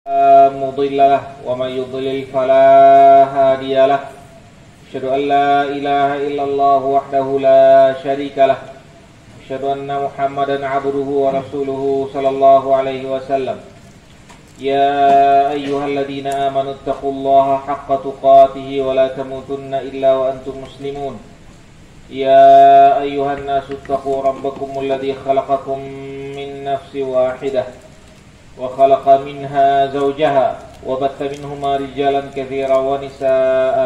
مضل له ومن يضلل فلا هادي له أشهد أن لا إله إلا الله وحده لا شريك له أشهد أن محمدا عبده ورسوله صلى الله عليه وسلم يا أيها الذين آمنوا اتقوا الله حق تقاته ولا تموتن إلا وأنتم مسلمون يا أيها الناس اتقوا ربكم الذي خلقكم من نفس واحدة وخلق منها زوجها وبث منهما رجالا كثيرا ونساء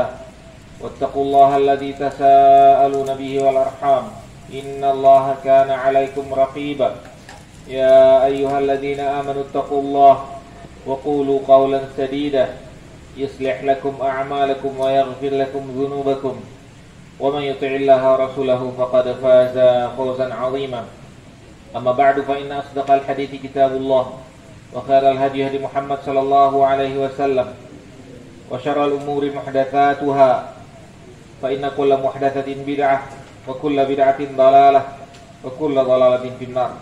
واتقوا الله الذي تساءلون به والأرحام إن الله كان عليكم رقيبا يا أيها الذين آمنوا اتقوا الله وقولوا قولا سديدا يصلح لكم أعمالكم ويغفر لكم ذنوبكم ومن يطع الله ورسوله فقد فاز فوزا عظيما أما بعد فإن أصدق الحديث كتاب الله وخير الهدي هدي محمد صلى الله عليه وسلم وشر الأمور محدثاتها فإن كل محدثة بدعة وكل بدعة ضلالة وكل ضلالة في النار.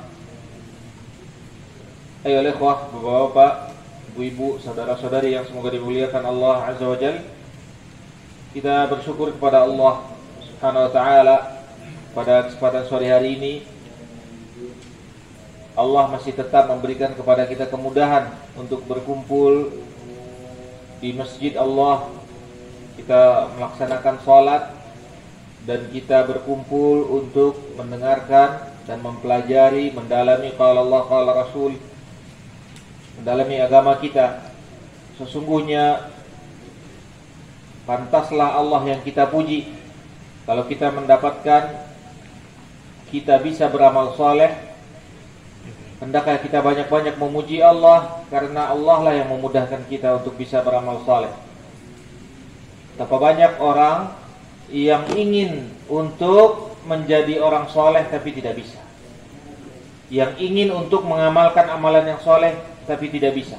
Ayo ikhwah, bapak-bapak, ibu-ibu, saudara-saudari yang semoga dimuliakan Allah Azza wa Jalla. Kita bersyukur kepada Allah Subhanahu wa taala pada kesempatan sore hari ini. Allah masih tetap memberikan kepada kita kemudahan untuk berkumpul di masjid Allah. Kita melaksanakan sholat dan kita berkumpul untuk mendengarkan dan mempelajari, mendalami qala Allah qala Rasul, mendalami agama kita. Sesungguhnya pantaslah Allah yang kita puji kalau kita mendapatkan kita bisa beramal soleh. Hendaklah kita banyak-banyak memuji Allah, karena Allah lah yang memudahkan kita untuk bisa beramal saleh. Betapa banyak orang yang ingin untuk menjadi orang soleh tapi tidak bisa, yang ingin untuk mengamalkan amalan yang soleh tapi tidak bisa.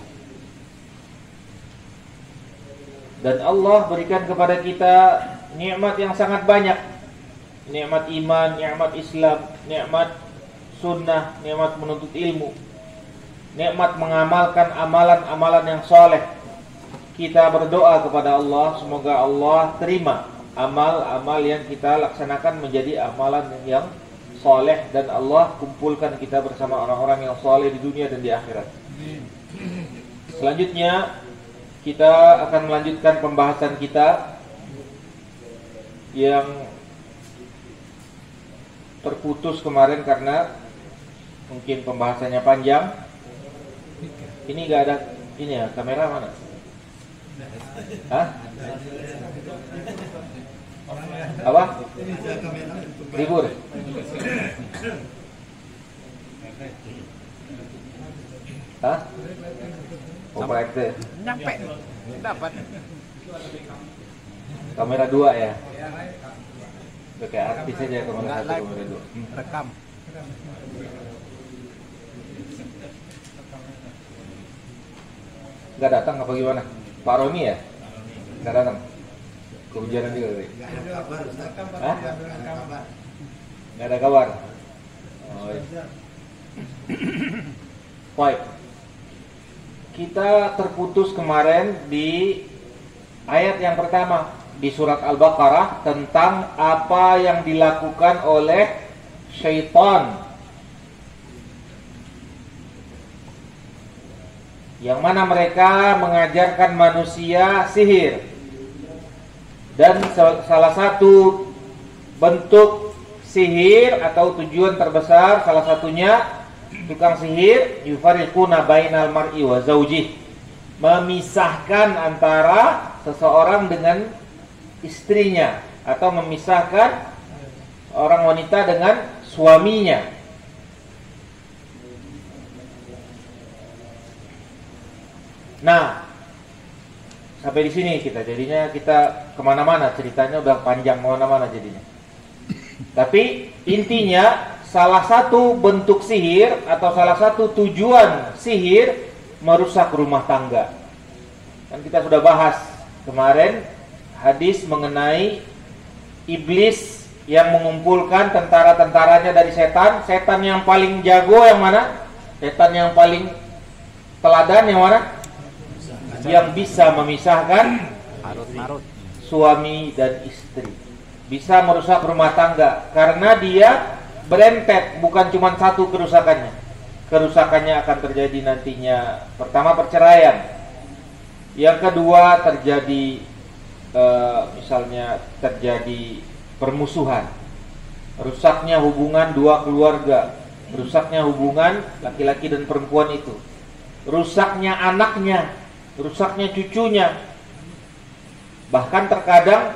Dan Allah berikan kepada kita nikmat yang sangat banyak. Nikmat iman, nikmat Islam, nikmat sunnah, nikmat menuntut ilmu, nikmat mengamalkan amalan-amalan yang soleh. Kita berdoa kepada Allah, semoga Allah terima amal-amal yang kita laksanakan menjadi amalan yang soleh, dan Allah kumpulkan kita bersama orang-orang yang soleh di dunia dan di akhirat. Selanjutnya kita akan melanjutkan pembahasan kita yang terputus kemarin karena mungkin pembahasannya panjang. Ini gak ada ini ya, kamera mana? Hah? Apa? Libur. Hah? Oh, proyekte. Nyampe. Dapat. Kamera 2 ya? Udah kayak artis aja, kamera 1, kamera 2. Rekam. Gak datang apa gimana? Pak Roni ya? Gak datang? Kehujanan juga tadi? Hah? Gak ada kabar? Oh, iya. Baik. Kita terputus kemarin di ayat yang pertama di surat Al-Baqarah tentang apa yang dilakukan oleh syaitan, yang mana mereka mengajarkan manusia sihir. Dan salah satu bentuk sihir atau tujuan terbesar, salah satunya tukang sihir yufariquna bainal mar'i wa zaujih, memisahkan antara seseorang dengan istrinya, atau memisahkan orang wanita dengan suaminya. Nah, sampai di sini jadinya kita kemana-mana, ceritanya udah panjang kemana-mana jadinya. Tapi intinya salah satu bentuk sihir atau salah satu tujuan sihir merusak rumah tangga. Dan kita sudah bahas kemarin hadis mengenai iblis yang mengumpulkan tentara-tentaranya dari setan. Setan yang paling jago yang mana? Setan yang paling teladan yang mana? yang bisa memisahkan Marut-marut. suami dan istri, bisa merusak rumah tangga karena dia berentet, bukan cuma satu kerusakannya. Kerusakannya akan terjadi nantinya, pertama perceraian, yang kedua terjadi misalnya terjadi permusuhan, rusaknya hubungan dua keluarga, rusaknya hubungan laki-laki dan perempuan itu, rusaknya anaknya, rusaknya cucunya. Bahkan terkadang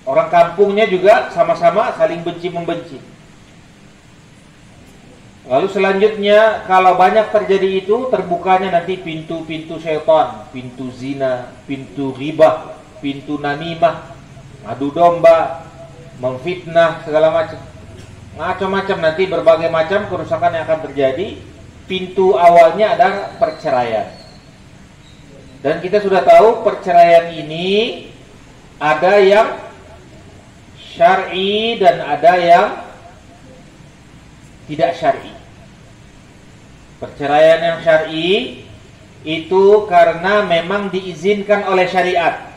orang kampungnya juga sama-sama saling benci-membenci. Lalu selanjutnya kalau banyak terjadi itu, terbukanya nanti pintu-pintu syaitan, pintu zina, pintu ghibah, pintu namimah, adu domba, memfitnah, segala macam. Macam-macam nanti berbagai macam kerusakan yang akan terjadi. Pintu awalnya adalah perceraian. Dan kita sudah tahu perceraian ini ada yang syar'i dan ada yang tidak syar'i. Perceraian yang syar'i itu karena memang diizinkan oleh syariat.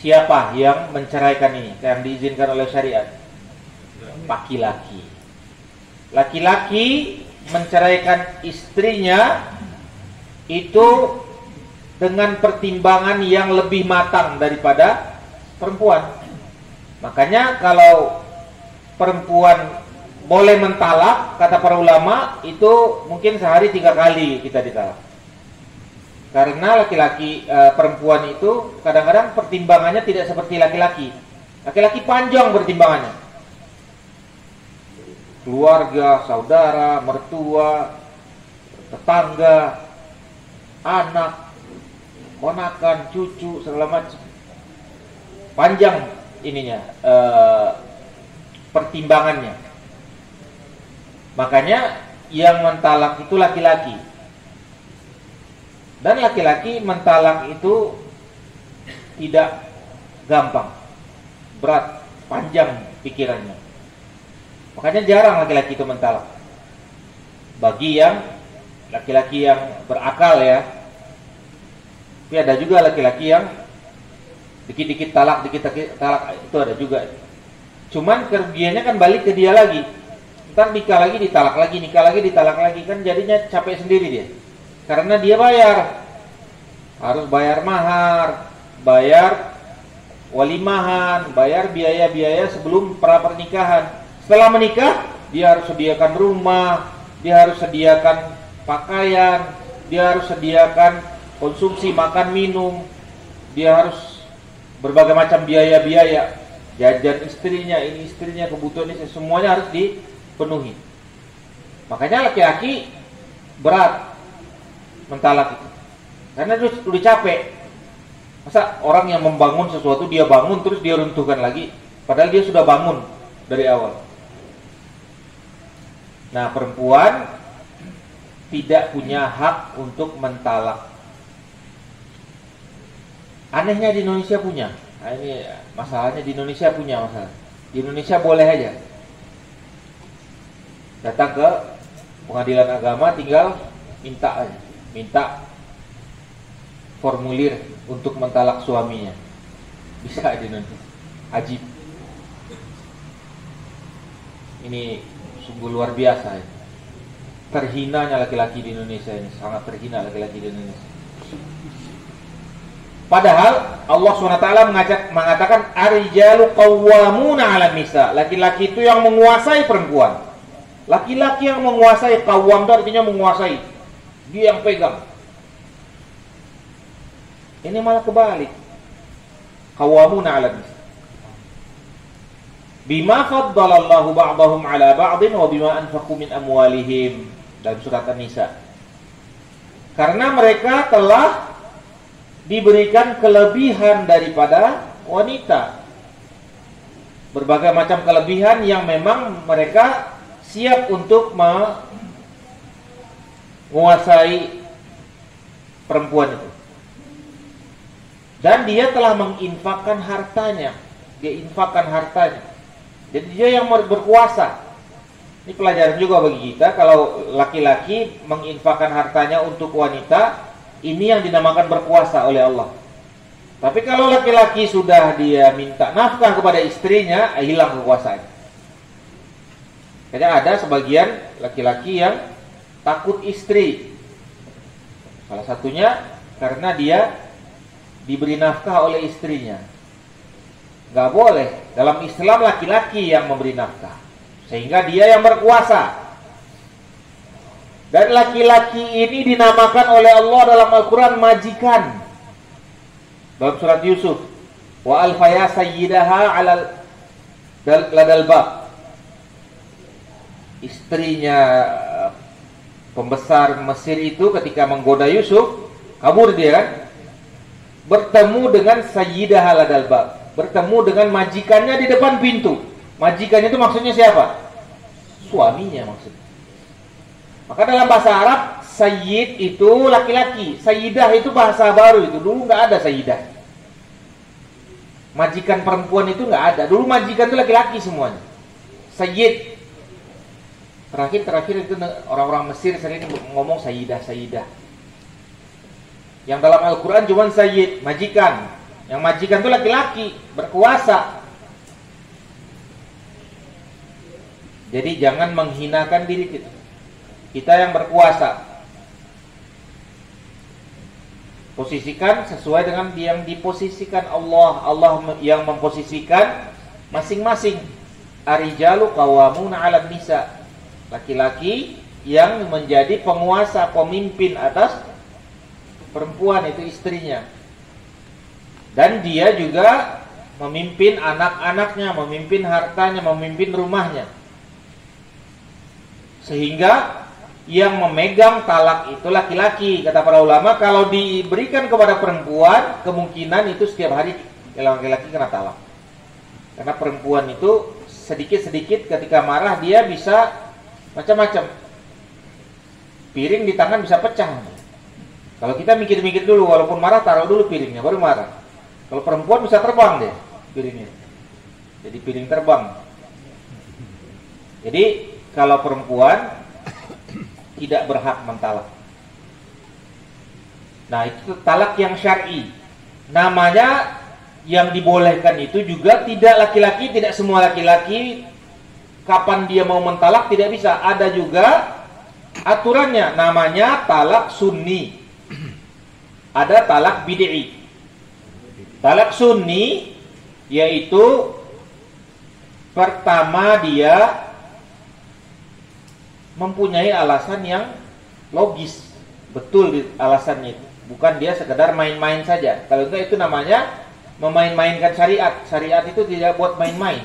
Siapa yang menceraikan ini? Yang diizinkan oleh syariat? Laki-laki. Laki-laki menceraikan istrinya itu dengan pertimbangan yang lebih matang daripada perempuan. Makanya kalau perempuan boleh mentalak, kata para ulama, itu mungkin sehari 3 kali kita ditalak. Karena laki-laki, perempuan itu kadang-kadang pertimbangannya tidak seperti laki-laki. Laki-laki panjang pertimbangannya. Keluarga, saudara, mertua, tetangga, anak, ponakan, cucu, segala macam. Panjang ininya, pertimbangannya. Makanya yang mentalak itu laki-laki. Dan laki-laki mentalak itu tidak gampang, berat, panjang pikirannya. Makanya jarang laki-laki itu mentalak. Bagi yang laki-laki yang berakal ya. Tapi ada juga laki-laki yang dikit-dikit talak, dikit-dikit talak, itu ada juga. Cuman kerugiannya kan balik ke dia lagi. Ntar nikah lagi ditalak lagi, nikah lagi ditalak lagi, kan jadinya capek sendiri dia. Karena dia bayar, harus bayar mahar, bayar walimahan, bayar biaya-biaya sebelum pernikahan. Setelah menikah, dia harus sediakan rumah, dia harus sediakan pakaian, dia harus sediakan konsumsi makan minum, dia harus berbagai macam biaya-biaya, jajan istrinya, ini istrinya, kebutuhan istri, semuanya harus dipenuhi. Makanya laki-laki berat mentalak itu, karena dia udah capek. Masa orang yang membangun sesuatu dia bangun terus dia runtuhkan lagi, padahal dia sudah bangun dari awal. Nah, perempuan tidak punya hak untuk mentalak. Anehnya di Indonesia punya. Nah, ini masalahnya, di Indonesia punya masalah. Di Indonesia boleh aja datang ke pengadilan agama, tinggal minta aja, minta formulir untuk mentalak suaminya. Bisa di Indonesia. Ajib. Ini sungguh luar biasa ya. Terhinanya laki-laki di Indonesia ini, sangat terhina laki-laki di Indonesia. Padahal Allah SWT mengatakan ar-rijalu qawwamuna 'alan nisa. Laki-laki itu yang menguasai perempuan. Laki-laki yang menguasai, qawwam itu artinya menguasai. Dia yang pegang. Ini malah kebalik. Qawwamuna 'alan nisa. Bima faddalallahu ba'dahum 'ala ba'din wa bima anfaqu min amwalihim, dalam surat An-Nisa. Karena mereka telah diberikan kelebihan daripada wanita, berbagai macam kelebihan yang memang mereka siap untuk menguasai perempuan itu. Dan dia telah menginfakkan hartanya. Dia infakkan hartanya. Jadi dia yang berkuasa. Ini pelajaran juga bagi kita. Kalau laki-laki menginfakkan hartanya untuk wanita, Ini yang dinamakan berkuasa oleh Allah. Tapi kalau laki-laki sudah dia minta nafkah kepada istrinya, hilang kekuasaan. Karena ada sebagian laki-laki yang takut istri. Salah satunya karena dia diberi nafkah oleh istrinya. Gak boleh. Dalam Islam laki-laki yang memberi nafkah, sehingga dia yang berkuasa. Dan laki-laki ini dinamakan oleh Allah dalam Al-Quran majikan. Dalam surat Yusuf, wa alfaya sayyidaha alal ladal bab. Istrinya pembesar Mesir itu ketika menggoda Yusuf, kabur dia kan, bertemu dengan sayyidaha ladal bab, bertemu dengan majikannya di depan pintu. Majikannya itu maksudnya siapa? Suaminya maksudnya. Maka dalam bahasa Arab, sayyid itu laki-laki, sayyidah itu bahasa baru itu. Dulu nggak ada sayyidah. Majikan perempuan itu nggak ada. Dulu majikan itu laki-laki semuanya. Sayyid. Terakhir itu orang-orang Mesir sering ngomong sayyidah. Yang dalam Al-Quran cuma sayyid, majikan. Yang majikan itu laki-laki, berkuasa. Jadi jangan menghinakan diri kita. Kita yang berkuasa. Posisikan sesuai dengan yang diposisikan Allah. Allah yang memposisikan masing-masing. Ar-rijalu qawwamuna 'alan nisa. Laki-laki yang menjadi penguasa, pemimpin atas perempuan, itu istrinya. Dan dia juga memimpin anak-anaknya, memimpin hartanya, memimpin rumahnya. Sehingga yang memegang talak itu laki-laki. Kata para ulama, kalau diberikan kepada perempuan, kemungkinan itu setiap hari laki-laki kena talak. Karena perempuan itu sedikit-sedikit ketika marah dia bisa macam-macam. Piring di tangan bisa pecah. Kalau kita mikir-mikir dulu, walaupun marah taruh dulu piringnya, baru marah. Kalau perempuan bisa terbang deh piringnya. Jadi piring terbang. Jadi kalau perempuan tidak berhak mentalak. Nah, itu talak yang syar'i. Namanya yang dibolehkan itu juga tidak laki-laki, tidak semua laki-laki kapan dia mau mentalak tidak bisa. Ada juga aturannya, namanya talak sunni. Ada talak bid'i. Talak sunni yaitu pertama dia mempunyai alasan yang logis, betul di alasannya itu. Bukan dia sekedar main-main saja. Kalau itu namanya memain-mainkan syariat. Syariat itu tidak buat main-main.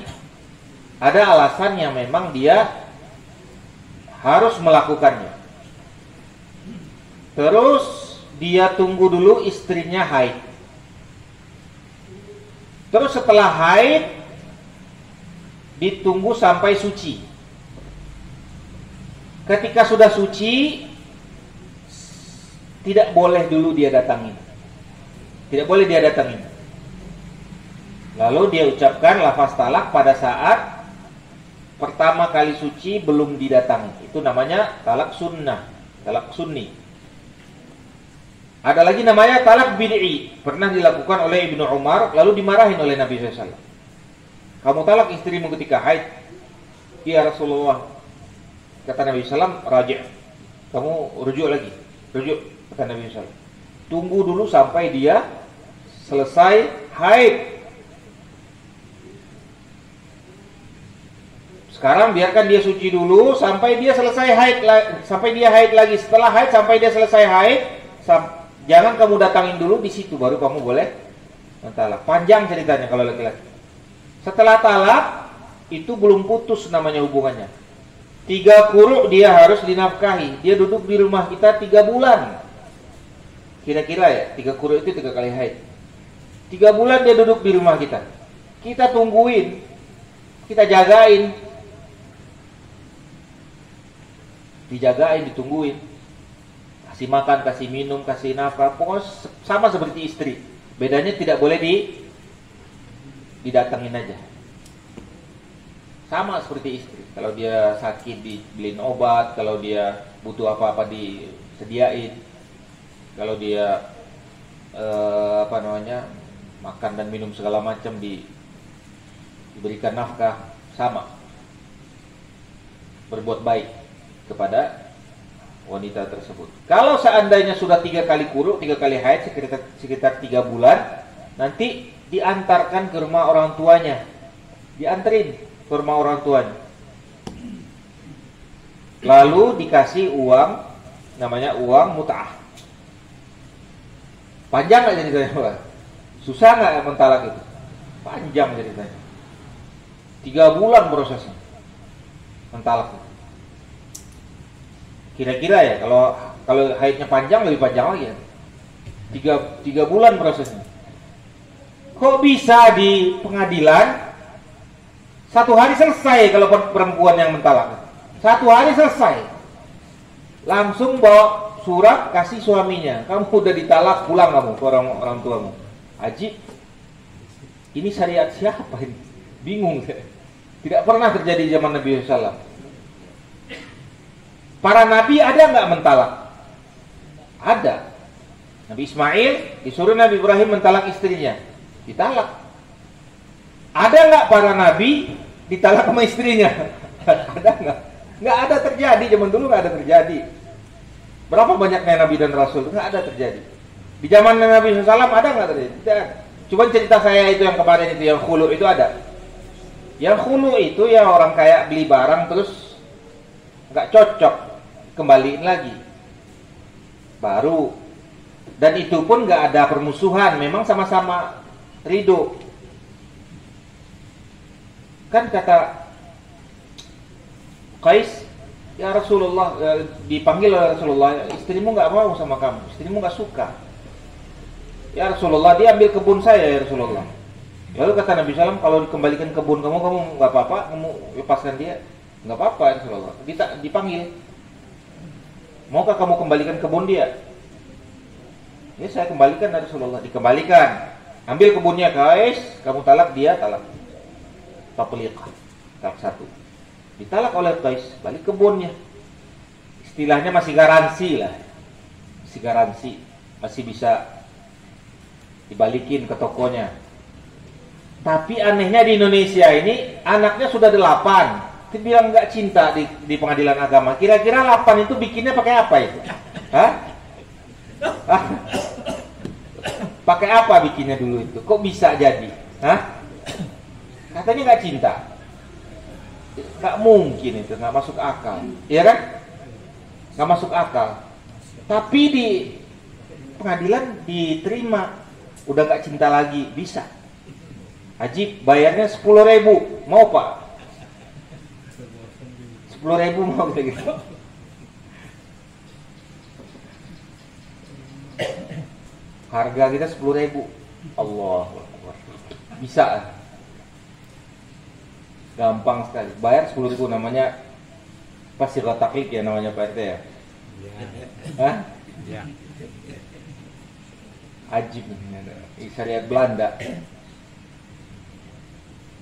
Ada alasan yang memang dia harus melakukannya. Terus dia tunggu dulu istrinya haid. Terus setelah haid ditunggu sampai suci. Ketika sudah suci, tidak boleh dulu dia datangin. Tidak boleh dia datangin. Lalu dia ucapkan lafaz talak pada saat pertama kali suci belum didatangi. Itu namanya talak sunnah, talak sunni. Ada lagi namanya talak bid'i. Pernah dilakukan oleh Ibnu Umar, lalu dimarahin oleh Nabi SAW. Kamu talak istrimu ketika haid? Ya Rasulullah. Kata Nabi SAW, raji'. Kamu rujuk lagi. Rujuk, kata Nabi SAW. Tunggu dulu sampai dia selesai haid. Sekarang biarkan dia suci dulu sampai dia selesai haid, sampai dia haid lagi. Setelah haid sampai dia selesai haid, jangan kamu datangin dulu, di situ baru kamu boleh mentalak. Panjang ceritanya kalau laki-laki. Setelah talak itu belum putus namanya hubungannya. 3 quru' dia harus dinafkahi. Dia duduk di rumah kita 3 bulan. Kira-kira ya, 3 quru' itu 3 kali haid. 3 bulan dia duduk di rumah kita. Kita tungguin, kita jagain. Dijagain, ditungguin. Kasih makan, kasih minum, kasih nafkah. Pokoknya sama seperti istri. Bedanya tidak boleh didatengin aja. Sama seperti istri. Kalau dia sakit dibeliin obat, kalau dia butuh apa-apa disediain. Kalau dia makan dan minum segala macam diberikan nafkah, sama berbuat baik kepada wanita tersebut. Kalau seandainya sudah 3 kali kuruk, 3 kali haid, sekitar 3 bulan, nanti diantarkan ke rumah orang tuanya, dianterin ke rumah orang tuanya, lalu dikasih uang, namanya uang mut'ah. Panjang nggak ceritanya, Pak? Susah nggak mentalak itu? Panjang ceritanya. 3 bulan prosesnya mentalak itu. Kira-kira ya, kalau haidnya panjang, lebih panjang lagi ya. 3 bulan prosesnya. Kok bisa di pengadilan 1 hari selesai kalau perempuan yang mentalak? 1 hari selesai. Langsung bawa surat kasih suaminya, kamu udah ditalak, pulang kamu ke orang tuamu. Ajib. Ini syariat siapa ini? Bingung saya. Tidak pernah terjadi zaman Nabi SAW. Para nabi ada nggak mentalak? Ada. Nabi Ismail disuruh Nabi Ibrahim mentalak istrinya, ditalak. Ada nggak para nabi ditalak sama istrinya? Ada nggak? Nggak ada terjadi, zaman dulu nggak ada terjadi. Berapa banyaknya nabi dan rasul? Nggak ada terjadi. Di zaman Nabi SAW ada nggak terjadi? Tidak ada. Cuma cerita saya itu yang kemarin itu, yang khulu itu ada. Yang khulu itu ya orang kayak beli barang terus nggak cocok, kembaliin lagi baru, dan itu pun nggak ada permusuhan, memang sama-sama ridho. Kan kata Qais, ya Rasulullah, dipanggil Rasulullah, istrimu nggak mau sama kamu, istrimu nggak suka. Ya Rasulullah, dia ambil kebun saya ya Rasulullah. Lalu kata Nabi SAW, kalau dikembalikan kebun kamu nggak apa-apa, kamu lepaskan dia, nggak apa-apa ya Rasulullah. Dipanggil, maukah kamu kembalikan kebun dia? Ya saya kembalikan ya Rasulullah. Dikembalikan, ambil kebunnya guys, kamu talak, dia talak. Tatliqah, talak 1. Ditalak oleh Qais, balik kebunnya. Istilahnya masih garansi lah, masih garansi, masih bisa dibalikin ke tokonya. Tapi anehnya di Indonesia ini anaknya sudah 8, tapi bilang nggak cinta di pengadilan agama. Kira-kira 8 itu bikinnya pakai apa itu? Hah? Pakai apa bikinnya dulu itu? Kok bisa jadi? Hah? Katanya nggak cinta. Nggak mungkin itu, nggak masuk akal, ya kan? Nggak masuk akal. Tapi di pengadilan diterima, udah nggak cinta lagi, bisa. Ajib, bayarnya 10.000, mau Pak? 10.000 mau gitu. Harga kita 10.000. Allah, bisa. Gampang sekali. Bayar 10.000, namanya pasti taklid ya namanya Pak RT ya. Hah? Ya. Ajib ini syariat Belanda.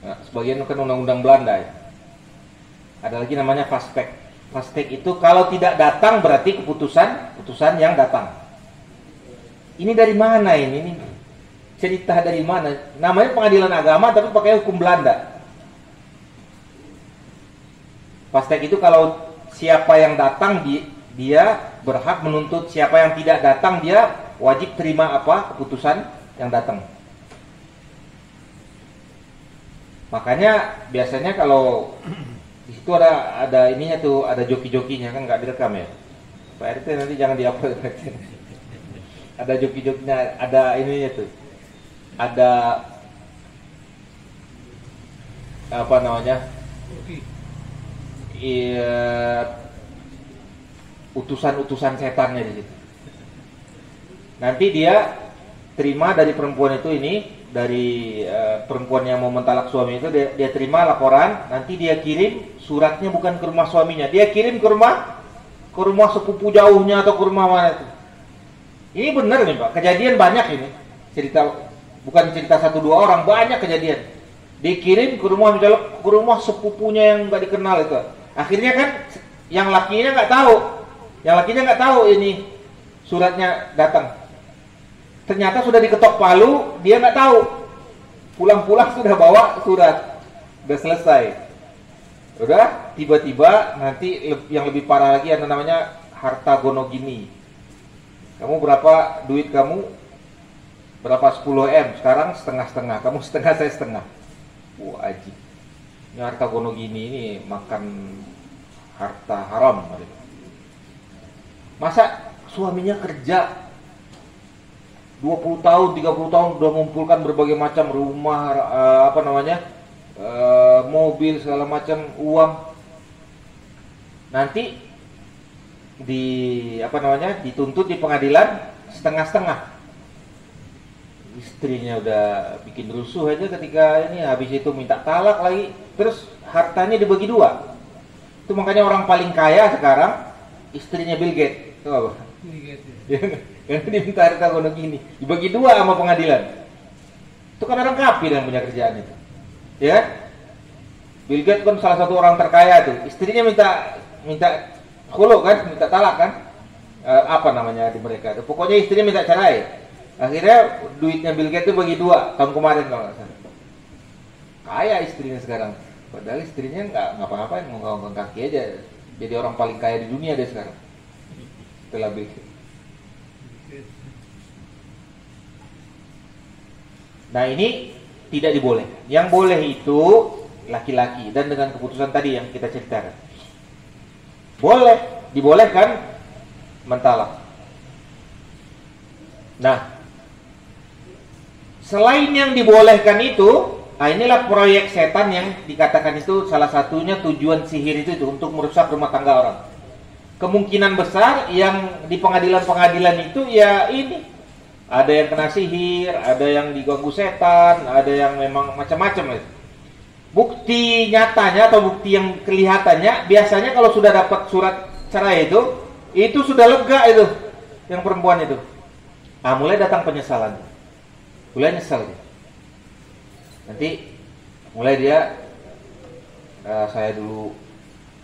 Nah, sebagian kan undang-undang Belanda ya. Ada lagi namanya fastback. Fastback itu kalau tidak datang berarti keputusan yang datang. Ini dari mana ini? Ini cerita dari mana? Namanya pengadilan agama tapi pakai hukum Belanda. Fastback itu kalau siapa yang datang dia berhak menuntut, siapa yang tidak datang dia wajib terima apa keputusan yang datang. Makanya biasanya kalau di situ ada ininya tuh, ada joki-jokinya kan, nggak direkam ya. Pak RT nanti jangan diupload. Ada joki-jokinya, ada ininya tuh. Ada apa namanya? Utusan-utusan setannya di situ. Nanti dia terima dari perempuan itu ini, dari perempuan yang mau mentalak suami itu, dia terima laporan, nanti dia kirim suratnya bukan ke rumah suaminya, dia kirim ke rumah sepupu jauhnya atau ke rumah mana itu. Ini benar nih Pak, kejadian banyak ini, bukan cerita 1-2 orang, banyak kejadian. Dikirim ke rumah, misalnya ke rumah sepupunya yang nggak dikenal itu. Akhirnya kan yang lakinya nggak tahu ini suratnya datang. Ternyata sudah diketok palu, dia nggak tahu. Pulang-pulang sudah bawa surat, udah selesai. Udah, tiba-tiba nanti yang lebih parah lagi ada namanya harta gono gini. Kamu berapa duit kamu? Berapa 10 M? Sekarang setengah-setengah. Kamu setengah, saya setengah. Wah, ajib. Ini harta gono gini ini makan harta haram. Masa suaminya kerja 20 tahun, 30 tahun sudah mengumpulkan berbagai macam rumah, mobil, segala macam uang. Nanti dituntut di pengadilan setengah-setengah. Istrinya udah bikin rusuh aja ketika ini, habis itu minta talak lagi, terus hartanya dibagi dua. Itu makanya orang paling kaya sekarang istrinya Bill Gates. Tahu apa? Karena diminta harta gono gini, dibagi dua sama pengadilan. Itu kan orang kafir yang punya kerjaan itu. Ya? Bill Gates kan salah satu orang terkaya tuh. Istrinya minta khulu kan, minta talak kan? Di mereka itu. Pokoknya istrinya minta cerai. Akhirnya duitnya Bill Gates itu bagi dua tahun kemarin kalau nggak salah. Kaya istrinya sekarang. Padahal istrinya nggak ngapa-ngapain, ngomong kaki aja. Jadi orang paling kaya di dunia dia sekarang. Setelah Bill Gates. Nah ini tidak dibolehkan. Yang boleh itu laki-laki, dan dengan keputusan tadi yang kita ceritakan. Boleh, dibolehkan mentalak. Nah, selain yang dibolehkan itu, inilah proyek setan yang dikatakan itu salah satunya tujuan sihir itu untuk merusak rumah tangga orang. Kemungkinan besar yang di pengadilan-pengadilan itu ya ini. Ada yang kena sihir, ada yang diganggu setan, ada yang memang macam-macam. Bukti nyatanya atau bukti yang kelihatannya, biasanya kalau sudah dapat surat cerai itu sudah lega itu, yang perempuan itu. Mulai datang penyesalan. Mulai nyesal dia. Nanti mulai dia, saya dulu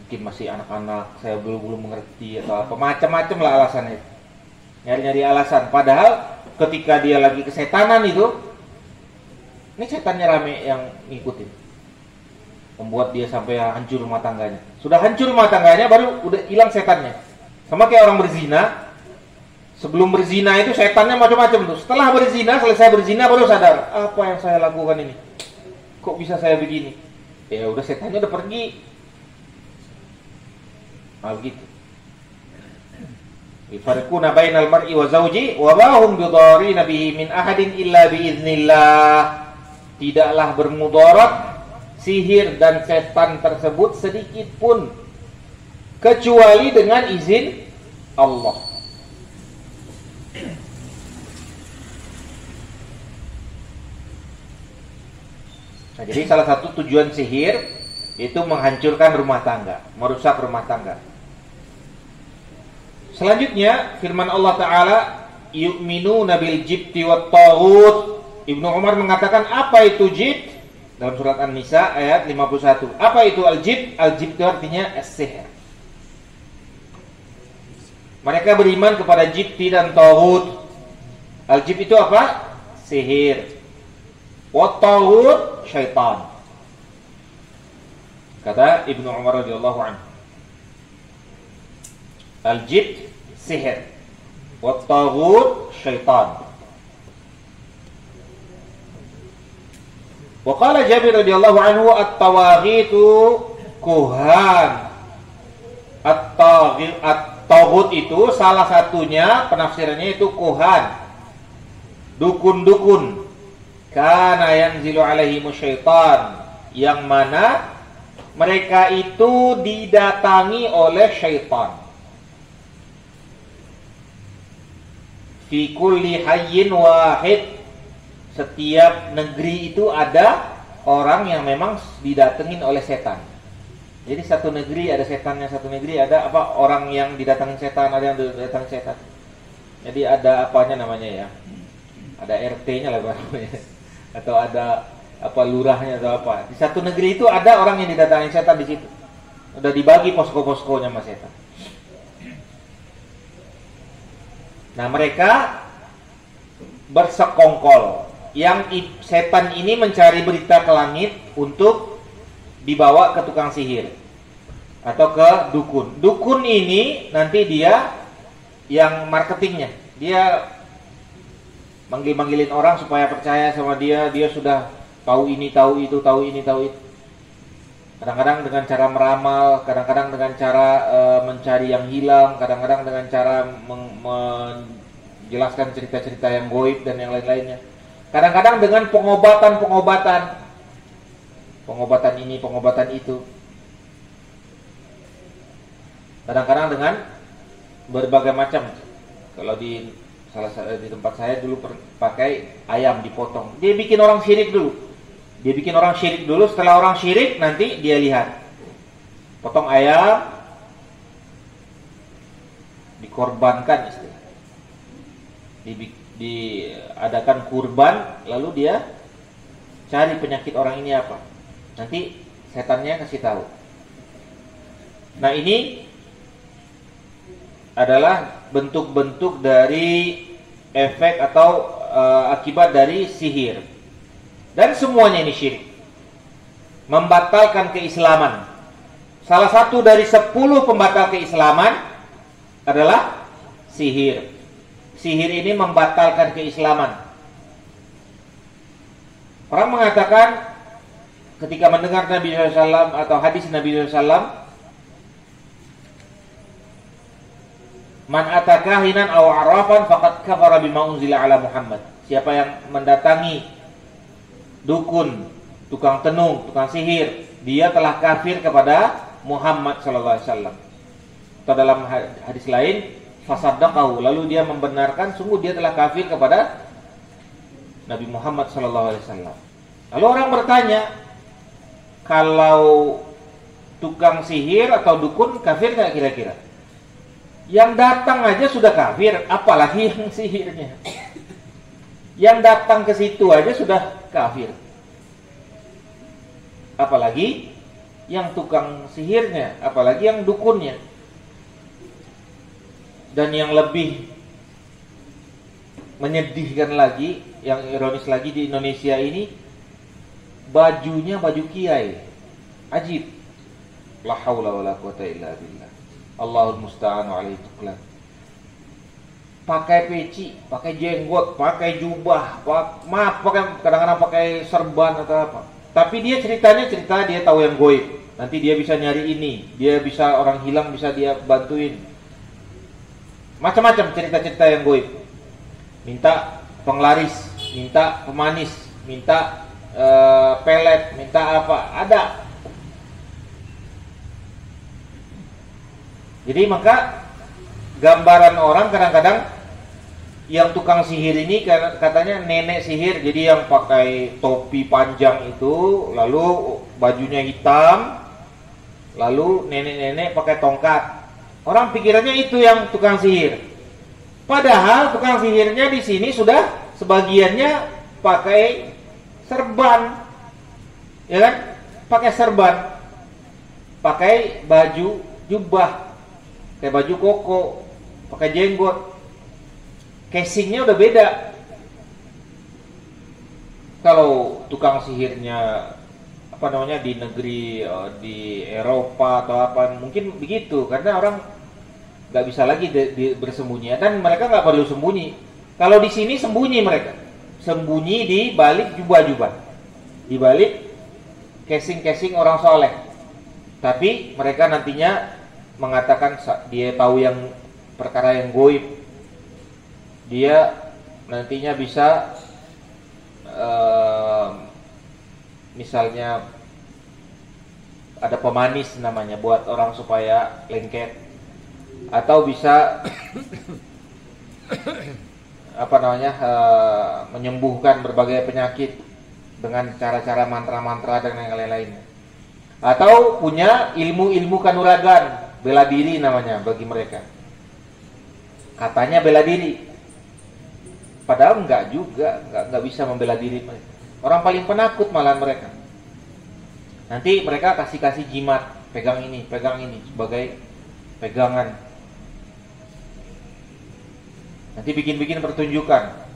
mungkin masih anak-anak, saya belum mengerti atau apa, macam-macam lah alasannya itu. Nyari-nyari alasan. Padahal ketika dia lagi kesetanan itu, ini setannya rame yang ngikutin, membuat dia sampai hancur rumah tangganya. Sudah hancur rumah tangganya, baru udah hilang setannya. Sama kayak orang berzina. Sebelum berzina itu setannya macam-macam tuh. Setelah berzina, selesai berzina baru sadar, apa yang saya lakukan ini? Kok bisa saya begini? Ya udah, setannya udah pergi. Begitu. Yufarriquna bainal mar'i wa zawji wa ma hum bidarrina bihi min ahadin illa biiznillah. Tidaklah bermudarat sihir dan setan tersebut sedikit pun kecuali dengan izin Allah. Nah, jadi salah satu tujuan sihir itu menghancurkan rumah tangga, merusak rumah tangga. Selanjutnya firman Allah Ta'ala, yu'minuna bil jibti wat taghut. Ibnu Umar mengatakan, apa itu jibt? Dalam surat An-Nisa ayat 51. Apa itu al-jibt? Al-jibt itu artinya as-sihr. Mereka beriman kepada jibti dan taghut. Al-jibt itu apa? Sihir. Wat taghut syaitan. Kata Ibnu Umar radhiyallahu anhu. Al-jibt sihir, wa taghut syaitan. Wa qala Jabir radhiyallahu anhu, at-tawaghitu kuhan. At-taghut itu salah satunya penafsirannya itu kuhan, dukun-dukun. Kana yanzilu alaihimu syaitan, yang mana mereka itu didatangi oleh syaitan. Fi kulli hayyin wahid. Setiap negeri itu ada orang yang memang didatengin oleh setan. Jadi satu negeri ada setannya, satu negeri ada orang yang didatengin setan, ada yang didatengin setan. Jadi ada apanya namanya ya? Ada RT-nya lah namanya. Atau ada lurahnya atau apa. Di satu negeri itu ada orang yang didatengin setan di situ. Udah dibagi posko-poskonya sama setan. Nah, mereka bersekongkol. Yang setan ini mencari berita ke langit untuk dibawa ke tukang sihir atau ke dukun. Dukun ini nanti dia yang marketingnya. Dia manggil-manggilin orang supaya percaya sama dia. Dia sudah tahu ini, tahu itu, tahu ini, tahu itu. Kadang-kadang dengan cara meramal, kadang-kadang dengan cara mencari yang hilang, kadang-kadang dengan cara menjelaskan cerita-cerita yang goib dan yang lain-lainnya. Kadang-kadang dengan pengobatan ini, pengobatan itu. Kadang-kadang dengan berbagai macam. Kalau di tempat saya dulu pakai ayam dipotong. Dia bikin orang syirik dulu. Setelah orang syirik nanti dia lihat. Potong ayam, dikorbankan istilah. Diadakan kurban, lalu dia cari penyakit orang ini apa. Nanti setannya kasih tahu. Nah, ini adalah bentuk-bentuk dari efek atau akibat dari sihir. Dan semuanya ini syirik. Membatalkan keislaman. Salah satu dari 10 pembatal keislaman adalah sihir. Sihir ini membatalkan keislaman. Orang mengatakan ketika mendengar Nabi SAW atau hadis Nabi SAW, man atakahinan aw arafan faqad kafara bima unzila ala Muhammad. Siapa yang mendatangi dukun, tukang tenung, tukang sihir, dia telah kafir kepada Muhammad sallallahu alaihi wasallam. Atau dalam hadis lain, fasaddaqahu, lalu dia membenarkan sungguh dia telah kafir kepada Nabi Muhammad sallallahu alaihi wasallam. Lalu orang bertanya, kalau tukang sihir atau dukun kafir enggak kira-kira? Yang datang aja sudah kafir, apalagi yang sihirnya. Yang datang ke situ aja sudah kafir, apalagi yang tukang sihirnya, apalagi yang dukunnya. Dan yang lebih menyedihkan lagi, yang ironis lagi di Indonesia ini, bajunya baju kiai. Ajib. La haula wala quwata illa billah. Allahul musta'an alaihi tuklan. Pakai peci, pakai jenggot, pakai jubah, kadang-kadang pakai serban atau apa. Tapi dia cerita dia tahu yang goib. Nanti dia bisa nyari ini, dia bisa orang hilang bisa dia bantuin. Macam-macam cerita-cerita yang goib. Minta penglaris, minta pemanis, minta pelet, minta apa, ada. Jadi maka gambaran orang kadang-kadang yang tukang sihir ini katanya nenek sihir, jadi yang pakai topi panjang itu, lalu bajunya hitam, lalu nenek-nenek pakai tongkat. Orang pikirannya itu yang tukang sihir. Padahal tukang sihirnya di sini sudah sebagiannya pakai serban, ya kan? Pakai serban, pakai baju jubah, pakai baju koko, pakai jenggot. Casingnya udah beda. Kalau tukang sihirnya di negeri di Eropa atau apa, mungkin begitu, karena orang nggak bisa lagi bersembunyi, dan mereka nggak perlu sembunyi. Kalau di sini sembunyi, mereka sembunyi di balik jubah-jubah, di balik casing-casing orang soleh. Tapi mereka nantinya mengatakan dia tahu yang perkara yang goib. Dia nantinya bisa misalnya ada pemanis namanya buat orang supaya lengket, atau bisa menyembuhkan berbagai penyakit dengan cara-cara mantra-mantra dan yang lain-lainnya. Atau punya ilmu-ilmu kanuragan, bela diri namanya bagi mereka. Katanya bela diri, padahal enggak juga, enggak bisa membela diri mereka. Orang paling penakut malah mereka. Nanti mereka kasih jimat, pegang ini sebagai pegangan. Nanti bikin-bikin pertunjukan.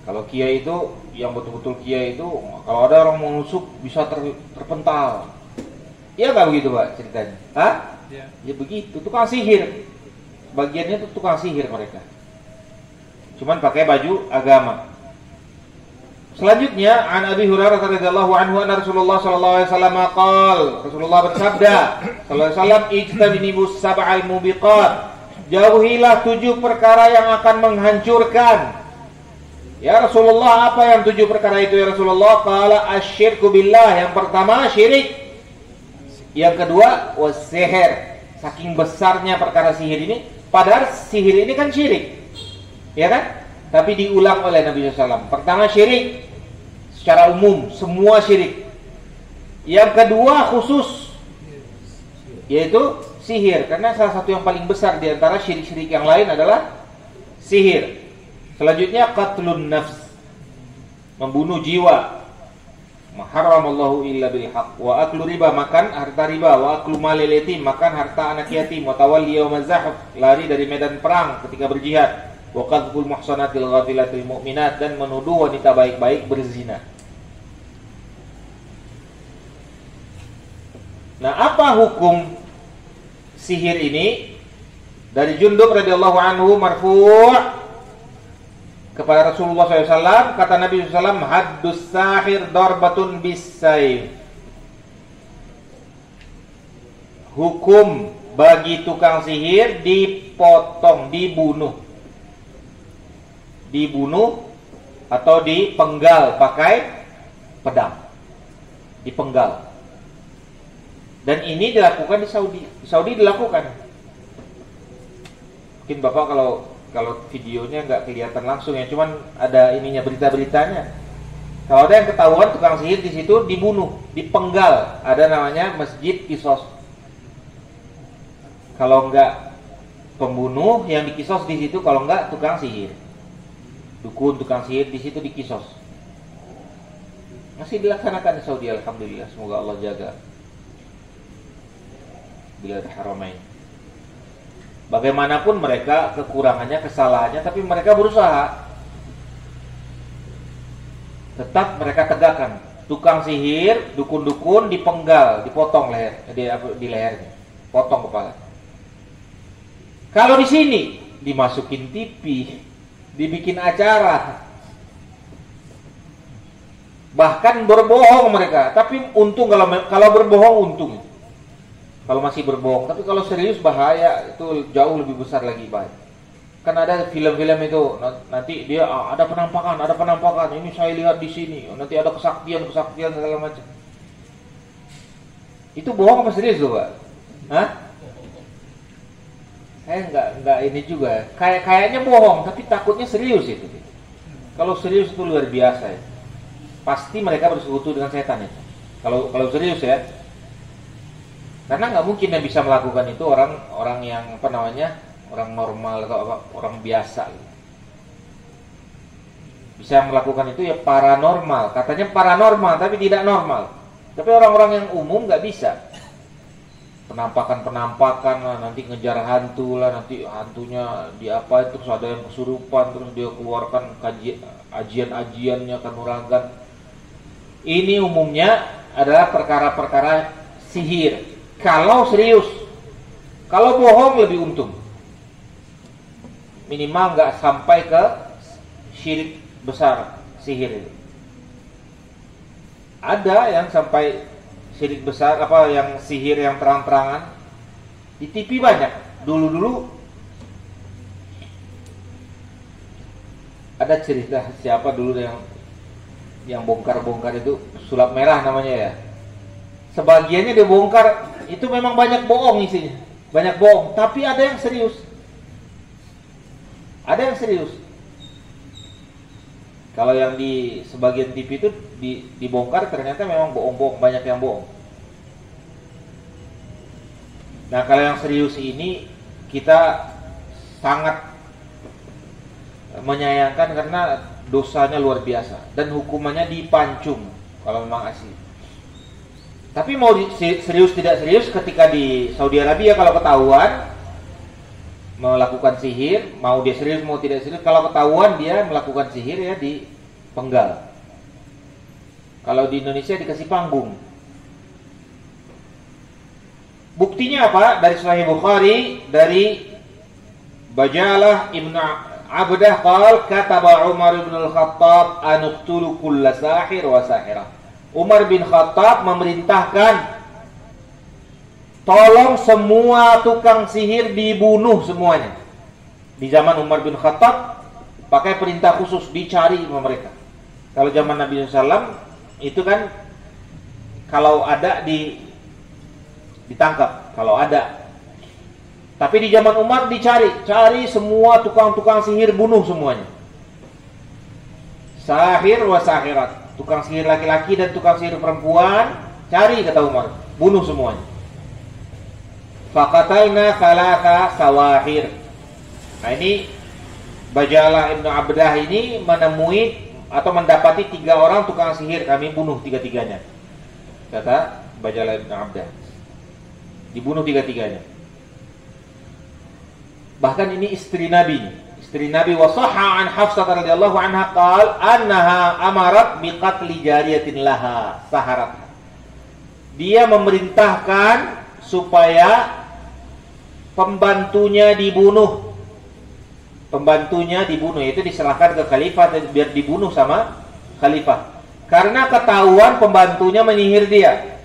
Kalau kiai itu, yang betul-betul kiai itu, kalau ada orang menusuk bisa terpental. Iya nggak begitu Pak ceritanya? Hah? Ya begitu, tukang sihir. Bagiannya itu tukang sihir mereka. Cuman pakai baju agama. Selanjutnya, an Abi Hurairah radhiyallahu anhu anna Rasulullah sallallahu alaihi wasallam qaal, Rasulullah bersabda, sallallahu alaihi wasallam, ijtanibus sab'al mubiqat. Jauhilah 7 perkara yang akan menghancurkan. Ya Rasulullah, apa yang 7 perkara itu ya Rasulullah? Qala asyirku billah. Yang pertama syirik. Yang kedua was-sihr. Saking besarnya perkara sihir ini, padahal sihir ini kan syirik. Ya kan? Tapi diulang oleh Nabi SAW. Pertama syirik secara umum, semua syirik. Yang kedua khusus, yaitu sihir. Karena salah satu yang paling besar di antara syirik-syirik yang lain adalah sihir. Selanjutnya qatlun nafs, membunuh jiwa. Maharamallahu illa bil haq. Wa aklu riba, makan harta riba. Wa aklu malil yatim, makan harta anak yatim. Wa tawalli yaumaz zahf, lari dari medan perang ketika berjihad. Wa qadhful muhsanatil ghafilatil mu'minat, dan menuduh wanita baik-baik berzina. Nah, apa hukum sihir ini? Dari Jundub radhiyallahu anhu marfu' kepada Rasulullah SAW, kata Nabi SAW, haddus sahir darbatun bis-sayf. Hukum bagi tukang sihir dipotong, dibunuh atau dipenggal pakai pedang, dipenggal. Dan ini dilakukan di Saudi. Di Saudi dilakukan. Mungkin Bapak kalau videonya nggak kelihatan langsung ya, cuman ada ininya, berita-beritanya. Kalau ada yang ketahuan tukang sihir di situ dibunuh, dipenggal. Ada namanya Masjid Kisos. Kalau nggak pembunuh yang dikisos di situ, kalau nggak tukang sihir. Dukun tukang sihir di situ dikisos. Masih dilaksanakan di Saudi, alhamdulillah. Semoga Allah jaga. Biladil Haramain. Bagaimanapun mereka kekurangannya, kesalahannya, tapi mereka berusaha. Tetap mereka tegakkan. Tukang sihir, dukun-dukun dipenggal, dipotong leher, di lehernya, potong kepala. Kalau di sini dimasukin TV, dibikin acara, bahkan berbohong mereka. Tapi untung kalau berbohong untung. Kalau masih berbohong, tapi kalau serius bahaya, itu jauh lebih besar lagi bahaya. Kan ada film-film itu, nanti dia ada penampakan, ini saya lihat di sini, nanti ada kesaktian segala macam. Itu bohong apa serius tuh, Pak? Hah? Saya enggak ini juga. Kayaknya bohong, tapi takutnya serius itu. Kalau serius itu luar biasa ya. Pasti mereka bersekutu dengan setan itu. Kalau serius ya. Karena nggak mungkin yang bisa melakukan itu orang yang orang normal atau orang biasa. Bisa melakukan itu ya paranormal. Katanya paranormal tapi tidak normal. Tapi orang-orang yang umum nggak bisa. Penampakan lah, nanti ngejar hantu lah, nanti hantunya diapa, terus ada yang kesurupan, terus dia keluarkan ajian-ajiannya, kanuragan. Ini umumnya adalah perkara-perkara sihir. Kalau serius, kalau bohong lebih untung. Minimal nggak sampai ke syirik besar sihir itu. Ada yang sampai syirik besar, yang sihir yang terang-terangan. Di TV banyak. Dulu ada cerita siapa dulu yang bongkar-bongkar itu, sulap merah namanya ya. Sebagiannya dia bongkar, itu memang banyak bohong isinya. Banyak bohong, tapi ada yang serius. Ada yang serius. Kalau yang di sebagian TV itu dibongkar ternyata memang bohong-bohong, banyak yang bohong. Nah, kalau yang serius ini kita sangat menyayangkan karena dosanya luar biasa dan hukumannya dipancung kalau memang asli. Tapi mau serius tidak serius, ketika di Saudi Arabia kalau ketahuan melakukan sihir, mau dia serius mau tidak serius, kalau ketahuan dia melakukan sihir ya dipenggal. Kalau di Indonesia dikasih panggung. Buktinya apa? Dari Sahih Bukhari dari Bajalah Ibn Abdah qala kataba Umar bin Al-Khattab an uqtulu kulla sahir wa sahirah. Umar bin Khattab memerintahkan tolong semua tukang sihir dibunuh semuanya. Di zaman Umar bin Khattab pakai perintah khusus, dicari sama mereka. Kalau zaman Nabi SAW itu kan kalau ada ditangkap, kalau ada. Tapi di zaman Umar cari semua tukang-tukang sihir, bunuh semuanya. Sahir wa sahirat, tukang sihir laki-laki dan tukang sihir perempuan, cari kata Umar, bunuh semuanya. Faqatalna thalatha sawahir. Nah ini Bajalah Ibnu Abdah ini menemui atau mendapati 3 orang tukang sihir, kami bunuh 3-tiganya. Kata Bajalah Ibnu Abdah, dibunuh 3-tiganya. Bahkan ini istri Nabi. Istri Nabi wasahha an Hafsah radhiyallahu anha qala annaha amarat biqatli jariyatin laha saharat. Dia memerintahkan supaya pembantunya dibunuh. Pembantunya dibunuh, yaitu diserahkan ke khalifah biar dibunuh sama khalifah. Karena ketahuan pembantunya menyihir dia.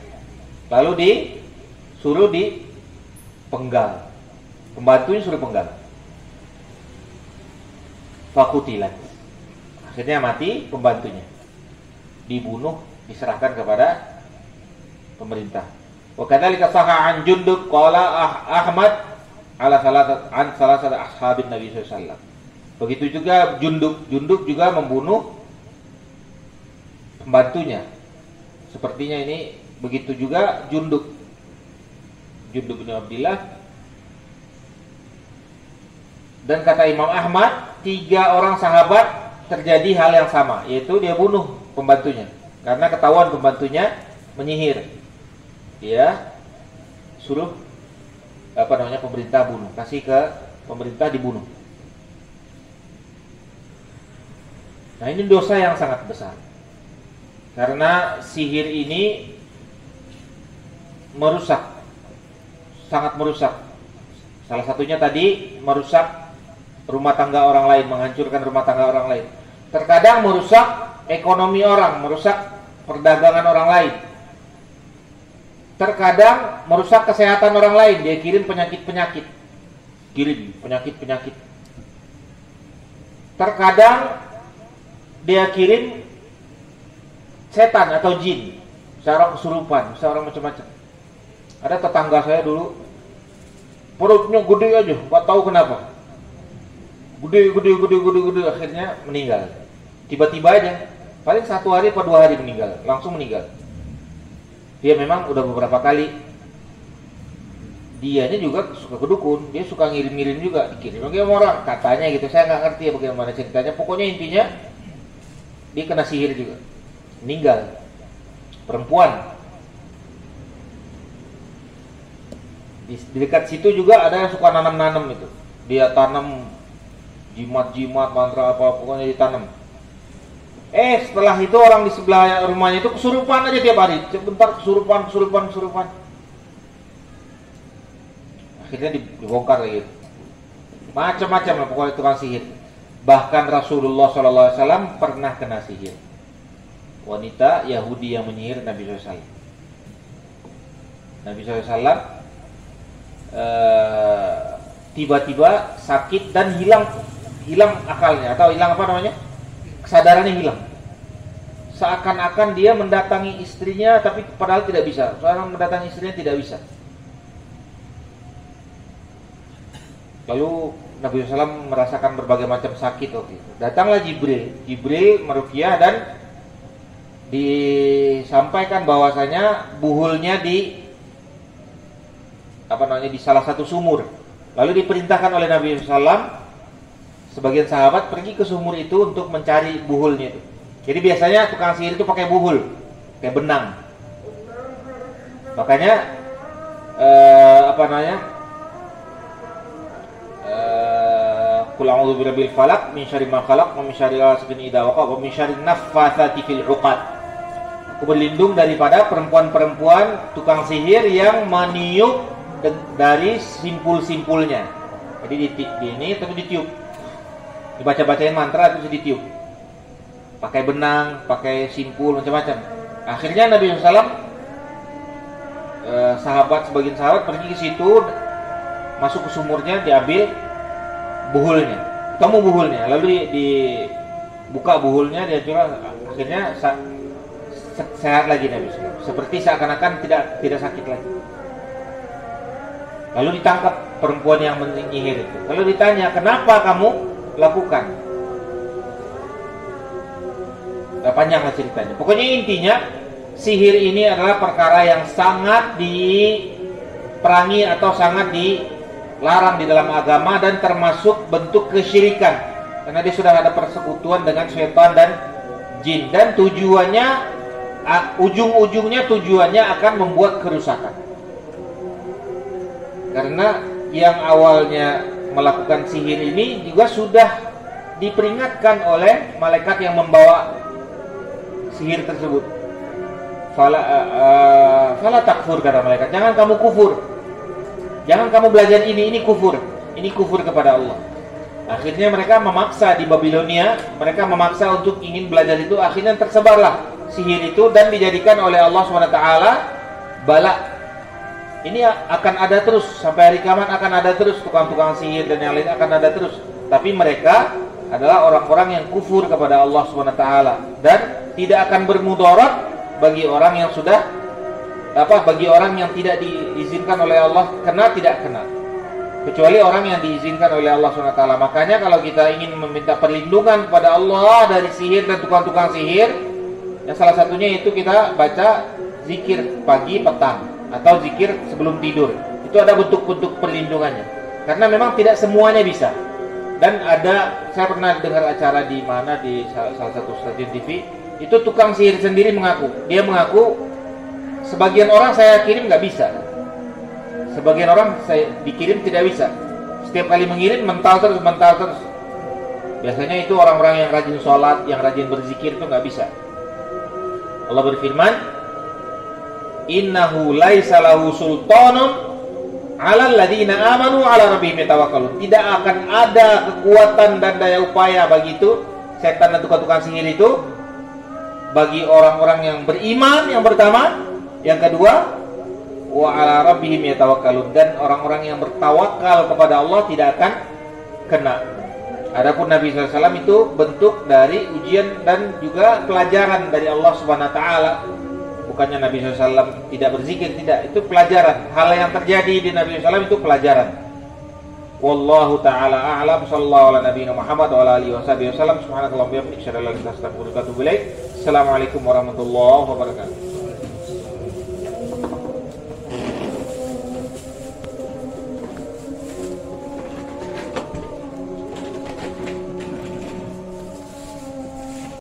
Lalu disuruh dipenggal. Pembantunya suruh penggal. Fakutilat. Akhirnya mati pembantunya. Dibunuh, diserahkan kepada pemerintah. Wa kadzalika sahha an Jundub qala Ahmad ala salasat ashabin Nabi sallallahu alaihi wasallam. Begitu juga Jundub juga membunuh pembantunya. Sepertinya ini begitu juga Jundub bin Abdillah. Dan kata Imam Ahmad, 3 orang sahabat terjadi hal yang sama, yaitu dia bunuh pembantunya karena ketahuan pembantunya menyihir. Dia suruh pemerintah bunuh, kasih ke pemerintah dibunuh. Nah ini dosa yang sangat besar, karena sihir ini merusak, sangat merusak. Salah satunya tadi merusak rumah tangga orang lain, menghancurkan rumah tangga orang lain. Terkadang merusak ekonomi orang, merusak perdagangan orang lain. Terkadang merusak kesehatan orang lain, dia kirim penyakit-penyakit. Terkadang dia kirim setan atau jin, seorang kesurupan, seorang macam-macam. Ada tetangga saya dulu, perutnya gede aja, nggak tahu kenapa. Gede, akhirnya meninggal. Tiba-tiba aja, paling 1 hari atau 2 hari meninggal, langsung meninggal. Dia memang udah beberapa kali. Dianya juga suka ke dukun, dia suka ngirim-ngirim juga, dikirim lagi sama orang, katanya gitu. Saya nggak ngerti ya bagaimana ceritanya. Pokoknya intinya dia kena sihir juga, meninggal. Perempuan. Di dekat situ juga ada yang suka nanam-nanam itu. Dia tanam jimat-jimat, mantra apa, pokoknya ditanam. Setelah itu orang di sebelah rumahnya itu kesurupan aja tiap hari. Sebentar kesurupan. Akhirnya dibongkar lagi. Macam-macam lah pokoknya tukang sihir. Bahkan Rasulullah SAW pernah kena sihir. Wanita Yahudi yang menyihir Nabi SAW. Nabi SAW tiba-tiba sakit dan hilang akalnya, atau hilang apa namanya, kesadarannya hilang. Seakan-akan dia mendatangi istrinya, tapi padahal tidak bisa. Seorang mendatangi istrinya tidak bisa. Lalu Nabi SAW merasakan berbagai macam sakit waktu itu. Datanglah Jibril meruqyah dan disampaikan bahwasanya buhulnya di salah satu sumur. Lalu diperintahkan oleh Nabi SAW sebagian sahabat pergi ke sumur itu untuk mencari buhulnya itu. Jadi biasanya tukang sihir itu pakai buhul, kayak benang. Makanya Qul a'udzu birabbil falaq min syarri ma khalaq wa min syarri ghasiqin idza waqab wa min syarri naffatsati fil 'uqad. Aku berlindung daripada perempuan-perempuan tukang sihir yang meniup dari simpul-simpulnya. Jadi ini tapi ditiup. Dibaca-bacain mantra terus ditiup. Pakai benang, pakai simpul macam-macam. Akhirnya Nabi SAW sebagian sahabat pergi ke situ, masuk ke sumurnya, diambil buhulnya, ketemu buhulnya, lalu dibuka buhulnya, dia curah, akhirnya sehat lagi Nabi SAW, seperti seakan-akan tidak sakit lagi. Lalu ditangkap perempuan yang menyihir itu. Lalu ditanya, kenapa kamu lakukan? Gak panjang lah ceritanya. Pokoknya intinya sihir ini adalah perkara yang sangat diperangi atau sangat dilarang di dalam agama dan termasuk bentuk kesyirikan. Karena dia sudah ada persekutuan dengan syaitan dan jin, dan tujuannya, ujung-ujungnya tujuannya akan membuat kerusakan. Karena yang awalnya melakukan sihir ini juga sudah diperingatkan oleh malaikat yang membawa sihir tersebut. Fala takfur, kata malaikat, jangan kamu kufur, jangan kamu belajar ini kufur, ini kufur kepada Allah. Akhirnya mereka memaksa di Babilonia, mereka memaksa untuk ingin belajar itu. Akhirnya tersebarlah sihir itu dan dijadikan oleh Allah SWT bala. Ini akan ada terus sampai hari kiamat, akan ada terus tukang-tukang sihir dan yang lain akan ada terus. Tapi mereka adalah orang-orang yang kufur kepada Allah SWT dan tidak akan bermudarat bagi orang yang sudah bagi orang yang tidak diizinkan oleh Allah tidak kena, kecuali orang yang diizinkan oleh Allah SWT. Makanya kalau kita ingin meminta perlindungan kepada Allah dari sihir dan tukang-tukang sihir, yang salah satunya itu kita baca zikir pagi petang atau zikir sebelum tidur. Itu ada bentuk-bentuk perlindungannya. Karena memang tidak semuanya bisa. Dan saya pernah dengar acara di mana, di salah satu stasiun TV, itu tukang sihir sendiri mengaku. Dia mengaku, sebagian orang saya kirim nggak bisa, sebagian orang saya dikirim tidak bisa. Setiap kali mengirim mental terus. Biasanya itu orang-orang yang rajin sholat, yang rajin berzikir itu nggak bisa. Allah berfirman, innahu laisa lahu sultanun 'alal ladzina amanu 'ala rabbihim yatawakkalun. Tidak akan ada kekuatan dan daya upaya bagi itu setan dan tukang-tukang sihir itu bagi orang-orang yang beriman, yang pertama, yang kedua, wa 'ala rabbihim yatawakkalun, dan orang-orang yang bertawakal kepada Allah tidak akan kena. Adapun Nabi SAW itu bentuk dari ujian dan juga pelajaran dari Allah Subhanahu wa taala. Bukannya Nabi SAW tidak berzikir, tidak, itu pelajaran. Hal yang terjadi di Nabi SAW itu pelajaran. Wallahu ta'ala a'lam. Sallallahu ala nabiyina Muhammad wa ala alihi wasallam. Subhanakallahumma wa bihamdika, asyhadu an la ilaha illa anta, astaghfiruka wa atubu ilaik. Assalamualaikum warahmatullahi wabarakatuh.